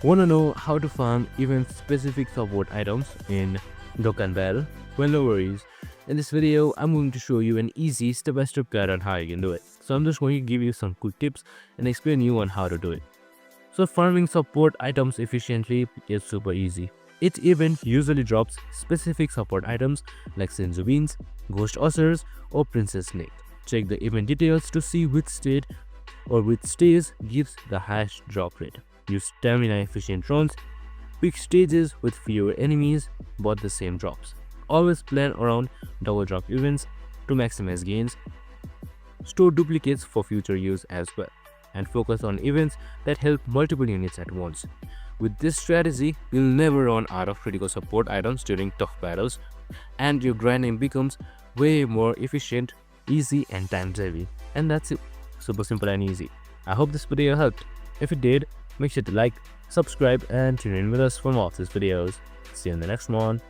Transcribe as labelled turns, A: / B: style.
A: Wanna know how to farm even specific support items in Dokkan Battle? Well, no worries. In this video, I'm going to show you an easy step-by-step guide on how you can do it. So I'm just going to give you some quick tips and explain you on how to do it. So farming support items efficiently is super easy. Each event usually drops specific support items like Senzu Beans, Ghost Ossers, or Princess Snake. Check the event details to see which state or which stage gives the highest drop rate. Use stamina efficient runs, pick stages with fewer enemies but the same drops. Always plan around double drop events to maximize gains. Store duplicates for future use as well, and focus on events that help multiple units at once. With this strategy, you'll never run out of critical support items during tough battles, and your grinding becomes way more efficient, easy and time saving. And that's it. Super simple and easy. I hope this video helped. If it did, make sure to like, subscribe and tune in with us for more of these videos. See you in the next one.